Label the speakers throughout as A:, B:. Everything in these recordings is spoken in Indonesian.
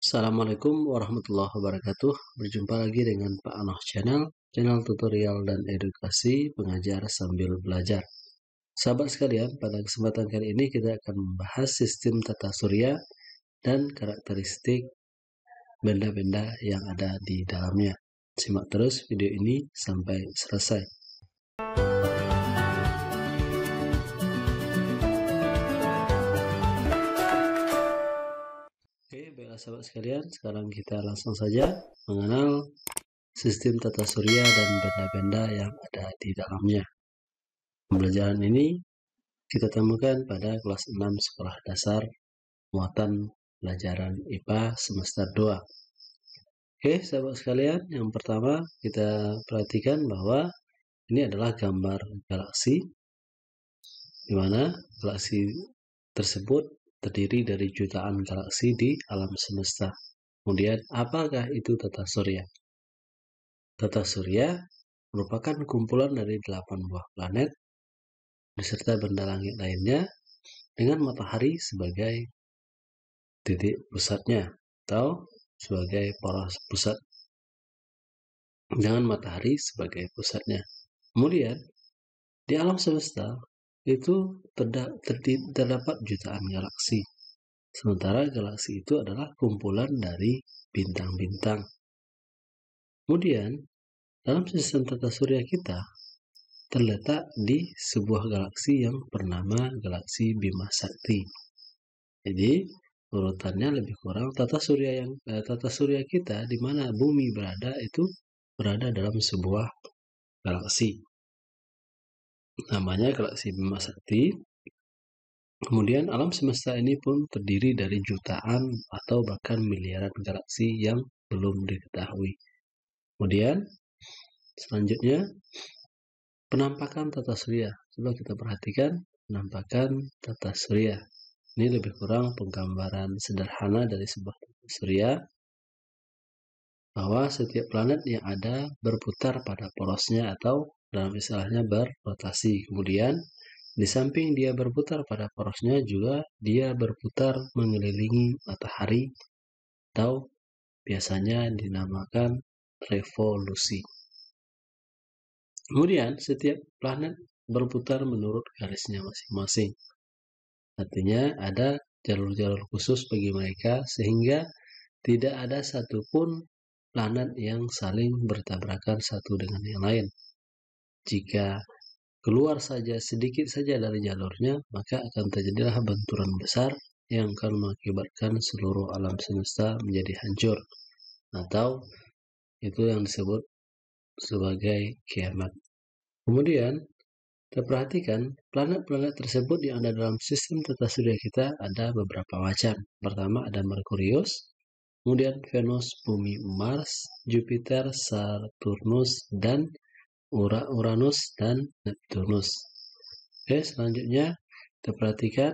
A: Assalamualaikum warahmatullahi wabarakatuh. Berjumpa lagi dengan Pak Anoh Channel, channel tutorial dan edukasi pengajar sambil belajar. Sahabat sekalian, pada kesempatan kali ini kita akan membahas sistem tata surya dan karakteristik benda-benda yang ada di dalamnya. Simak terus video ini sampai selesai. Oke, baiklah sahabat sekalian, sekarang kita langsung saja mengenal sistem tata surya dan benda-benda yang ada di dalamnya. Pembelajaran ini kita temukan pada kelas 6 sekolah dasar muatan pelajaran IPA semester 2. Oke, sahabat sekalian, yang pertama kita perhatikan bahwa ini adalah gambar galaksi, di mana galaksi tersebut terdiri dari jutaan galaksi di alam semesta. Kemudian, apakah itu tata surya? Tata surya merupakan kumpulan dari 8 buah planet beserta benda langit lainnya dengan matahari sebagai titik pusatnya atau sebagai poros pusat, dengan matahari sebagai pusatnya. Kemudian di alam semesta itu terdapat jutaan galaksi, sementara galaksi itu adalah kumpulan dari bintang-bintang. Kemudian dalam sistem tata surya kita terletak di sebuah galaksi yang bernama galaksi Bima Sakti. Jadi urutannya lebih kurang tata surya kita di mana bumi berada itu berada dalam sebuah galaksi. Namanya galaksi Bima Sakti. Kemudian alam semesta ini pun terdiri dari jutaan atau bahkan miliaran galaksi yang belum diketahui. Kemudian selanjutnya penampakan tata surya. Coba kita perhatikan penampakan tata surya. Ini lebih kurang penggambaran sederhana dari sebuah tata surya, bahwa setiap planet yang ada berputar pada porosnya atau dalam istilahnya berrotasi. Kemudian di samping dia berputar pada porosnya juga dia berputar mengelilingi matahari atau biasanya dinamakan revolusi. Kemudian setiap planet berputar menurut garisnya masing-masing. Artinya ada jalur-jalur khusus bagi mereka sehingga tidak ada satupun planet yang saling bertabrakan satu dengan yang lain. Jika keluar saja sedikit saja dari jalurnya, maka akan terjadilah benturan besar yang akan mengakibatkan seluruh alam semesta menjadi hancur, atau itu yang disebut sebagai kiamat. Kemudian kita perhatikan planet-planet tersebut yang ada dalam sistem tata surya kita ada beberapa macam. Pertama ada Merkurius, kemudian Venus, Bumi, Mars, Jupiter, Saturnus, dan Uranus dan Neptunus. Oke, selanjutnya kita perhatikan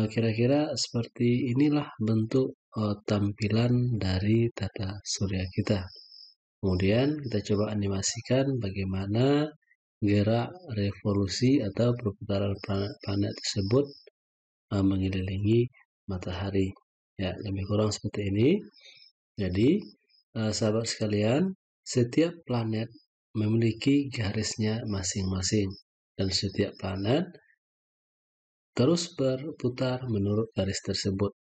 A: kira-kira seperti inilah bentuk tampilan dari tata surya kita. Kemudian kita coba animasikan bagaimana gerak revolusi atau perputaran planet tersebut mengelilingi matahari. Ya, lebih kurang seperti ini. Jadi, sahabat sekalian, setiap planet memiliki garisnya masing-masing dan setiap planet terus berputar menurut garis tersebut.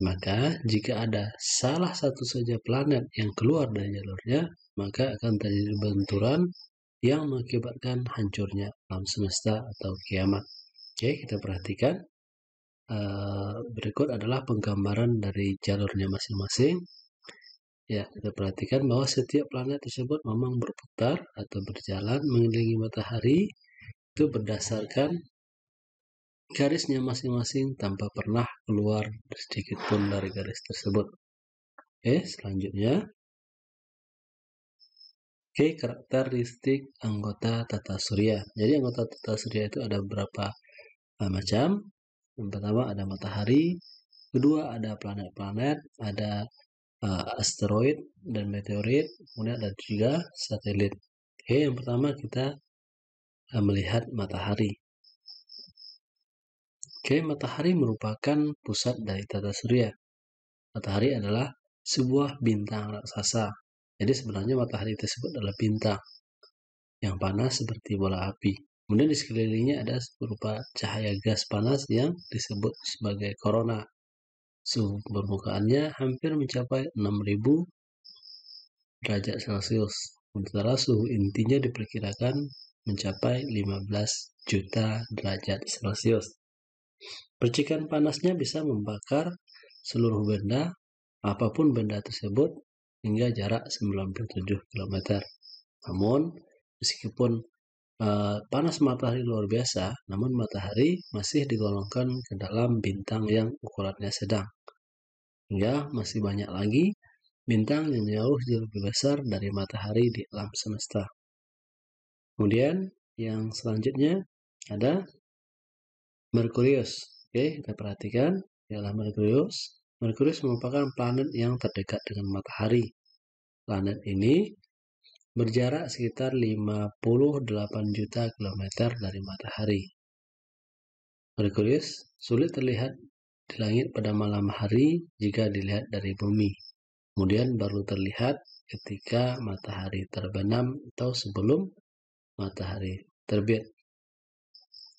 A: Maka jika ada salah satu saja planet yang keluar dari jalurnya, maka akan terjadi benturan yang mengakibatkan hancurnya alam semesta atau kiamat. Oke, kita perhatikan. Berikut adalah penggambaran dari jalurnya masing-masing. Ya, kita perhatikan bahwa setiap planet tersebut memang berputar atau berjalan mengelilingi matahari itu berdasarkan garisnya masing-masing tanpa pernah keluar sedikit pun dari garis tersebut. Oke, selanjutnya. Oke, karakteristik anggota tata surya. Jadi anggota tata surya itu ada beberapa macam. Yang pertama ada matahari, kedua ada planet-planet, ada asteroid dan meteorit, kemudian ada juga satelit. Oke, yang pertama kita melihat matahari. Oke, matahari merupakan pusat dari tata surya. matahari adalah sebuah bintang raksasa. Jadi sebenarnya matahari tersebut adalah bintang yang panas seperti bola api. Kemudian di sekelilingnya ada berupa cahaya gas panas yang disebut sebagai korona. Suhu permukaannya hampir mencapai 6.000 derajat Celcius. Sementara suhu intinya diperkirakan mencapai 15 juta derajat Celcius. Percikan panasnya bisa membakar seluruh benda, apapun benda tersebut, hingga jarak 97 km. Namun, meskipun panas matahari luar biasa, namun matahari masih digolongkan ke dalam bintang yang ukurannya sedang. Hingga masih banyak lagi bintang yang jauh lebih besar dari matahari di alam semesta. Kemudian yang selanjutnya ada Merkurius. Oke, kita perhatikan ialah Merkurius. Merkurius merupakan planet yang terdekat dengan matahari. Planet ini berjarak sekitar 58 juta kilometer dari matahari. Merkurius sulit terlihat di langit pada malam hari jika dilihat dari bumi. Kemudian baru terlihat ketika matahari terbenam atau sebelum matahari terbit.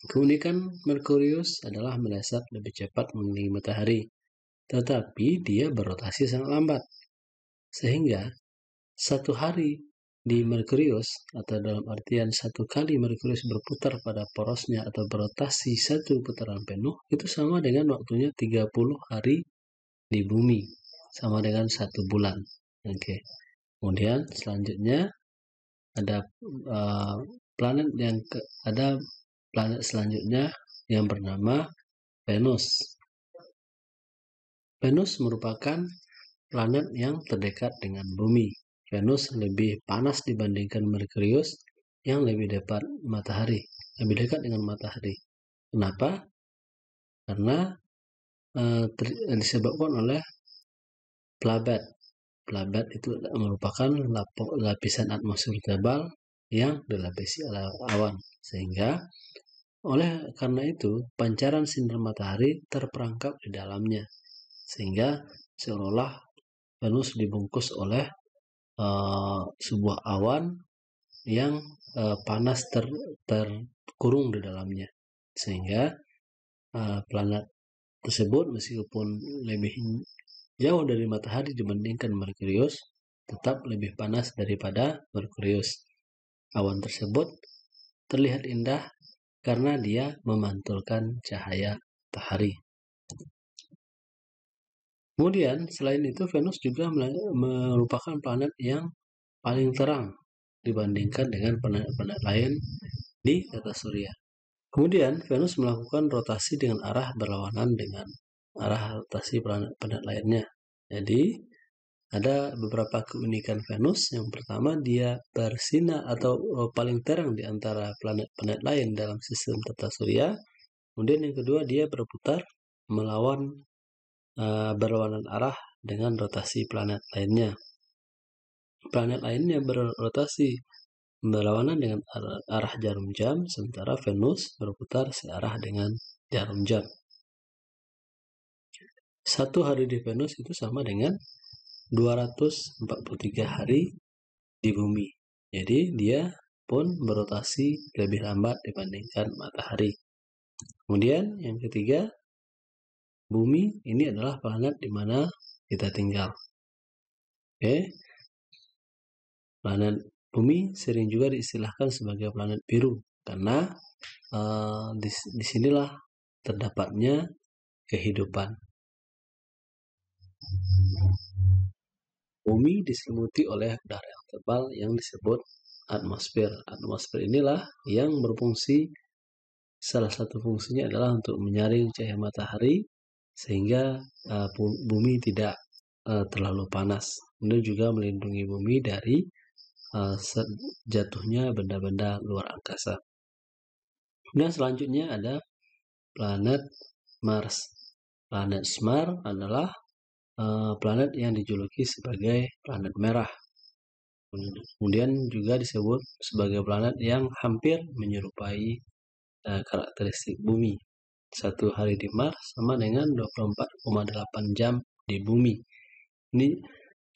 A: Keunikan Merkurius adalah melesat lebih cepat mengelilingi matahari, tetapi dia berotasi sangat lambat. Sehingga satu hari di Merkurius, atau dalam artian satu kali Merkurius berputar pada porosnya atau berotasi satu putaran penuh, itu sama dengan waktunya 30 hari di bumi, sama dengan 1 bulan. Oke. Kemudian selanjutnya ada planet selanjutnya yang bernama Venus. Venus merupakan planet yang terdekat dengan bumi. Venus lebih panas dibandingkan Merkurius yang lebih dekat dengan matahari. Kenapa? Karena disebabkan oleh plabat. Plabat itu merupakan lapisan atmosfer tebal yang dilapisi oleh awan. Sehingga karena itu pancaran sinar matahari terperangkap di dalamnya. Sehingga seolah-olah Venus dibungkus oleh sebuah awan yang panas terkurung di dalamnya, sehingga planet tersebut meskipun lebih jauh dari matahari dibandingkan Merkurius, tetap lebih panas daripada Merkurius. Awan tersebut terlihat indah karena dia memantulkan cahaya matahari. Kemudian selain itu Venus juga merupakan planet yang paling terang dibandingkan dengan planet-planet lain di tata surya. Kemudian Venus melakukan rotasi dengan arah berlawanan dengan arah rotasi planet-planet lainnya. Jadi ada beberapa keunikan Venus. Yang pertama, dia bersinar atau paling terang di antara planet-planet lain dalam sistem tata surya. Kemudian yang kedua, dia berputar berlawanan arah dengan rotasi planet lainnya. Planet lainnya berrotasi berlawanan dengan arah jarum jam, sementara Venus berputar searah dengan jarum jam. Satu hari di Venus itu sama dengan 243 hari di bumi. Jadi dia pun berotasi lebih lambat dibandingkan matahari. Kemudian yang ketiga, bumi ini adalah planet di mana kita tinggal. Oke. Planet bumi sering juga diistilahkan sebagai planet biru karena disinilah terdapatnya kehidupan. Bumi diselimuti oleh udara yang tebal yang disebut atmosfer. Atmosfer inilah yang berfungsi, salah satu fungsinya adalah untuk menyaring cahaya matahari sehingga bumi tidak terlalu panas. Kemudian juga melindungi bumi dari jatuhnya benda-benda luar angkasa. Kemudian selanjutnya ada planet Mars. Planet Mars adalah planet yang dijuluki sebagai planet merah. Kemudian juga disebut sebagai planet yang hampir menyerupai karakteristik bumi. Satu hari di Mars sama dengan 24,8 jam di bumi.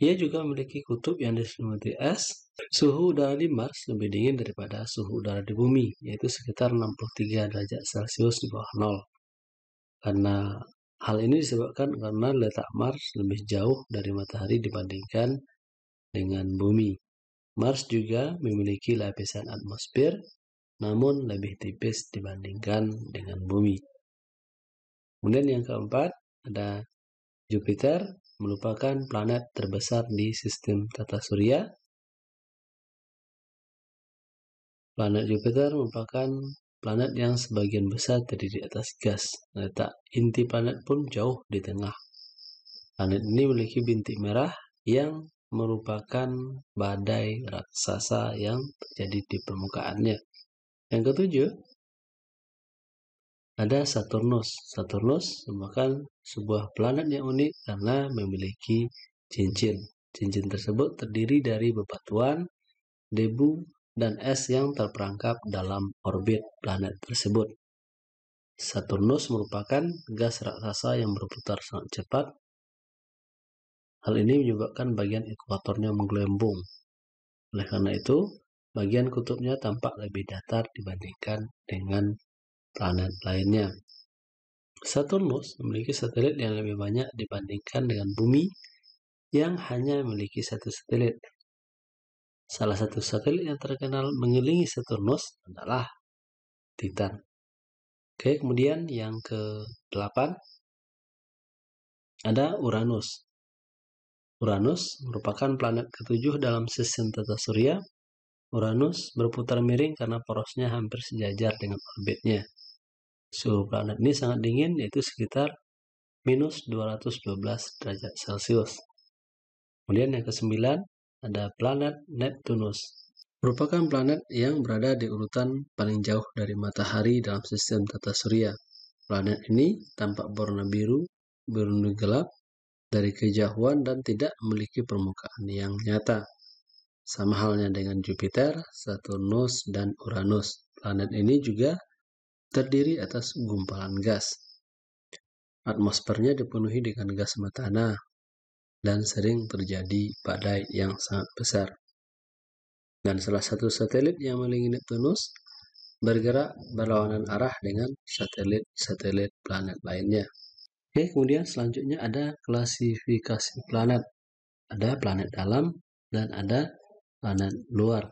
A: Ia juga memiliki kutub yang diselimuti es. Suhu udara di Mars lebih dingin daripada suhu udara di bumi, yaitu sekitar 63 derajat Celcius di bawah nol. Karena hal ini disebabkan karena letak Mars lebih jauh dari matahari dibandingkan dengan bumi. Mars juga memiliki lapisan atmosfer, namun lebih tipis dibandingkan dengan bumi. Kemudian yang keempat, ada Jupiter, merupakan planet terbesar di sistem tata surya. Planet Jupiter merupakan planet yang sebagian besar terdiri atas gas. Letak inti planet pun jauh di tengah. Planet ini memiliki bintik merah yang merupakan badai raksasa yang terjadi di permukaannya. Yang ketujuh, ada Saturnus. Saturnus merupakan sebuah planet yang unik karena memiliki cincin. Cincin tersebut terdiri dari bebatuan, debu, dan es yang terperangkap dalam orbit planet tersebut. Saturnus merupakan gas raksasa yang berputar sangat cepat. Hal ini menyebabkan bagian ekuatornya menggelembung. Oleh karena itu, bagian kutubnya tampak lebih datar dibandingkan dengan planet lainnya. Saturnus memiliki satelit yang lebih banyak dibandingkan dengan bumi yang hanya memiliki satu satelit. Salah satu satelit yang terkenal mengelilingi Saturnus adalah Titan. Oke, kemudian yang ke-8 ada Uranus. Uranus merupakan planet ke-7 dalam sistem tata surya. Uranus berputar miring karena porosnya hampir sejajar dengan orbitnya. Suhu planet ini sangat dingin, yaitu sekitar minus 212 derajat Celcius. Kemudian yang ke-9 ada planet Neptunus. Merupakan planet yang berada di urutan paling jauh dari matahari dalam sistem tata surya. Planet ini tampak berwarna biru gelap dari kejauhan dan tidak memiliki permukaan yang nyata. Sama halnya dengan Jupiter, Saturnus, dan Uranus. Planet ini juga terdiri atas gumpalan gas. Atmosfernya dipenuhi dengan gas metana dan sering terjadi badai yang sangat besar. Dan salah satu satelit yang mengelilingi Neptunus bergerak berlawanan arah dengan satelit-satelit planet lainnya. Oke, kemudian selanjutnya ada klasifikasi planet. Ada planet dalam dan ada planet luar.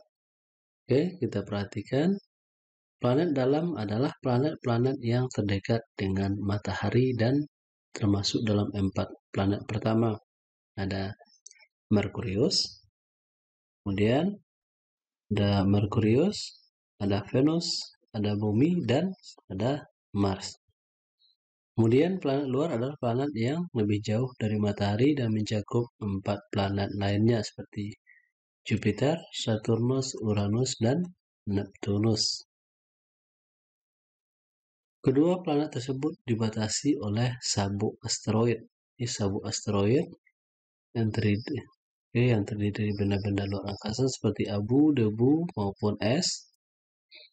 A: Oke, kita perhatikan. Planet dalam adalah planet-planet yang terdekat dengan matahari dan termasuk dalam 4 planet pertama. Ada Merkurius, kemudian ada Merkurius, ada Venus, ada Bumi, dan ada Mars. Kemudian planet luar adalah planet yang lebih jauh dari matahari dan mencakup 4 planet lainnya seperti Jupiter, Saturnus, Uranus, dan Neptunus. Kedua planet tersebut dibatasi oleh sabuk asteroid. Ini sabuk asteroid yang terdiri dari benda-benda luar angkasa seperti abu, debu, maupun es.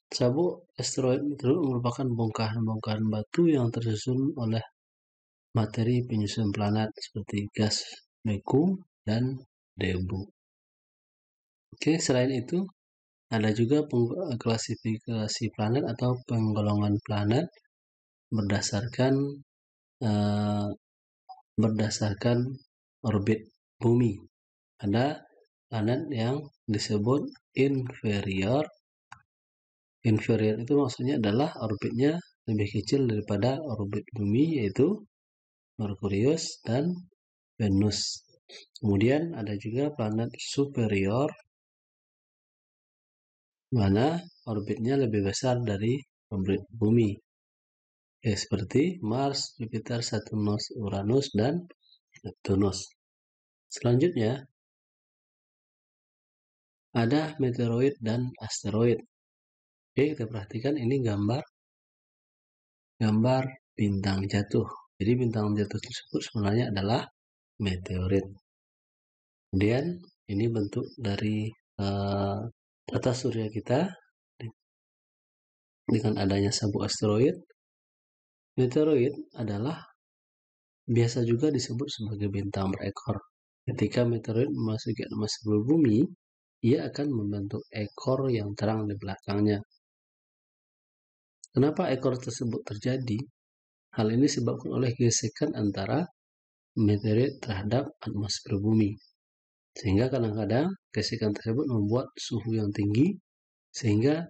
A: Sabuk asteroid itu merupakan bongkahan-bongkahan batu yang tersusun oleh materi penyusun planet seperti gas beku dan debu. Oke, selain itu ada juga klasifikasi planet atau penggolongan planet berdasarkan orbit bumi. Ada planet yang disebut inferior. Inferior itu maksudnya adalah orbitnya lebih kecil daripada orbit bumi, yaitu Merkurius dan Venus. Kemudian ada juga planet superior, mana orbitnya lebih besar dari orbit bumi. Seperti Mars, Jupiter, Saturnus, Uranus, dan Neptunus. Selanjutnya, ada meteoroid dan asteroid. Oke, kita perhatikan ini gambar bintang jatuh. Jadi bintang jatuh tersebut sebenarnya adalah meteorit. Kemudian ini bentuk dari tata surya kita dengan adanya sabuk asteroid. Meteoroid adalah biasa juga disebut sebagai bintang berekor. Ketika meteorit memasuki atmosfer bumi, ia akan membentuk ekor yang terang di belakangnya. Kenapa ekor tersebut terjadi? Hal ini disebabkan oleh gesekan antara meteorit terhadap atmosfer bumi. Sehingga kadang-kadang gesekan tersebut membuat suhu yang tinggi, sehingga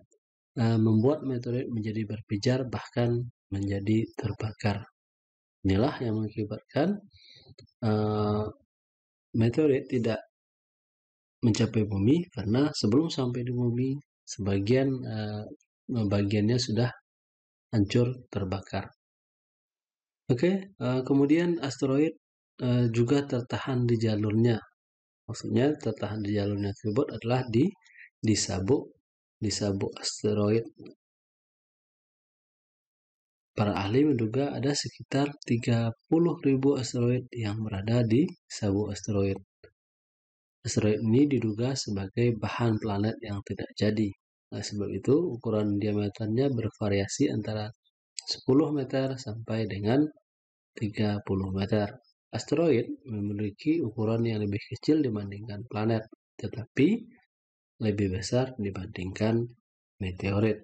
A: membuat meteorit menjadi berpijar, bahkan menjadi terbakar. Inilah yang mengakibatkan meteorit tidak mencapai bumi, karena sebelum sampai di bumi, bagiannya sudah hancur terbakar. Oke, kemudian asteroid juga tertahan di jalurnya. Maksudnya tertahan di jalurnya tersebut adalah di sabuk asteroid. Para ahli menduga ada sekitar 30.000 asteroid yang berada di sabuk asteroid. Asteroid ini diduga sebagai bahan planet yang tidak jadi. Nah, sebab itu ukuran diameternya bervariasi antara 10 meter sampai dengan 30 meter. Asteroid memiliki ukuran yang lebih kecil dibandingkan planet, tetapi lebih besar dibandingkan meteorit.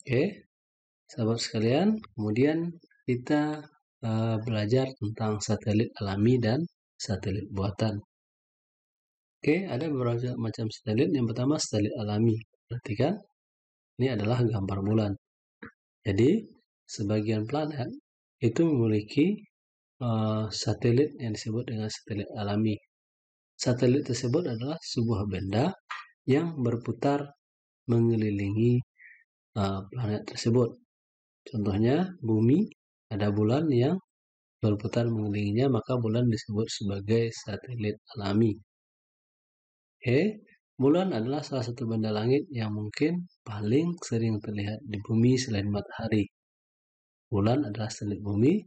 A: Oke, sahabat sekalian, kemudian kita belajar tentang satelit alami dan satelit buatan. Oke, ada beberapa macam satelit. Yang pertama, satelit alami. Perhatikan, ini adalah gambar bulan. Jadi, sebagian planet itu memiliki satelit yang disebut dengan satelit alami. Satelit tersebut adalah sebuah benda yang berputar mengelilingi planet tersebut. Contohnya, bumi, ada bulan yang berputar mengelilinginya, maka bulan disebut sebagai satelit alami. Oke, bulan adalah salah satu benda langit yang mungkin paling sering terlihat di bumi selain matahari. Bulan adalah satelit bumi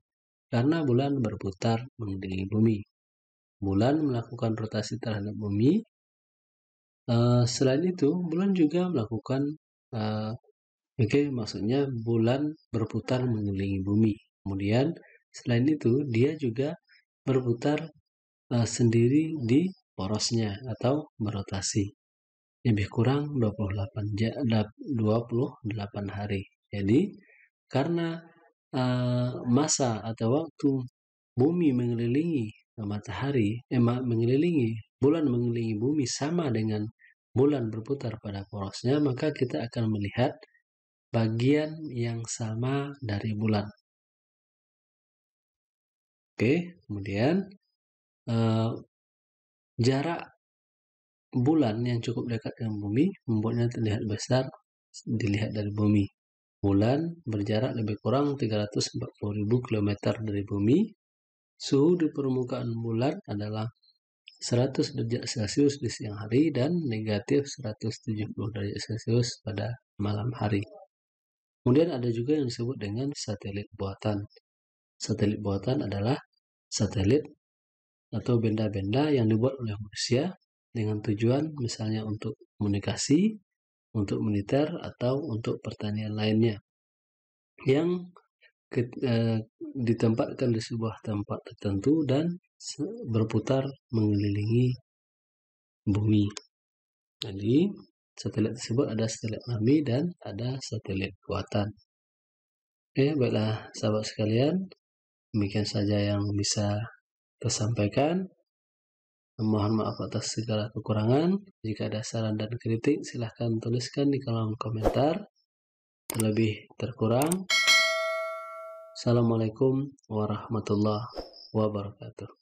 A: karena bulan berputar mengelilingi bumi. Bulan melakukan rotasi terhadap bumi. Selain itu, bulan juga melakukan maksudnya bulan berputar mengelilingi bumi. Kemudian selain itu, dia juga berputar sendiri di porosnya atau berotasi. Lebih kurang 28 hari. Jadi, karena masa atau waktu bumi mengelilingi matahari, bulan mengelilingi bumi sama dengan bulan berputar pada porosnya, maka kita akan melihat bagian yang sama dari bulan. Oke, kemudian jarak bulan yang cukup dekat dengan bumi membuatnya terlihat besar dilihat dari bumi. Bulan berjarak lebih kurang 340.000 km dari bumi. Suhu di permukaan bulan adalah 100 derajat Celcius di siang hari dan negatif 170 derajat Celcius pada malam hari. Kemudian ada juga yang disebut dengan satelit buatan. Satelit buatan adalah satelit atau benda-benda yang dibuat oleh manusia dengan tujuan misalnya untuk komunikasi, untuk militer, atau untuk pertanian lainnya, yang ditempatkan di sebuah tempat tertentu dan berputar mengelilingi bumi. Jadi, satelit tersebut ada satelit alami dan ada satelit buatan. Oke, baiklah sahabat sekalian, demikian saja yang bisa tersampaikan. Mohon maaf atas segala kekurangan. Jika ada saran dan kritik, silahkan tuliskan di kolom komentar. Terlebih terkurang. Assalamualaikum warahmatullahi wabarakatuh.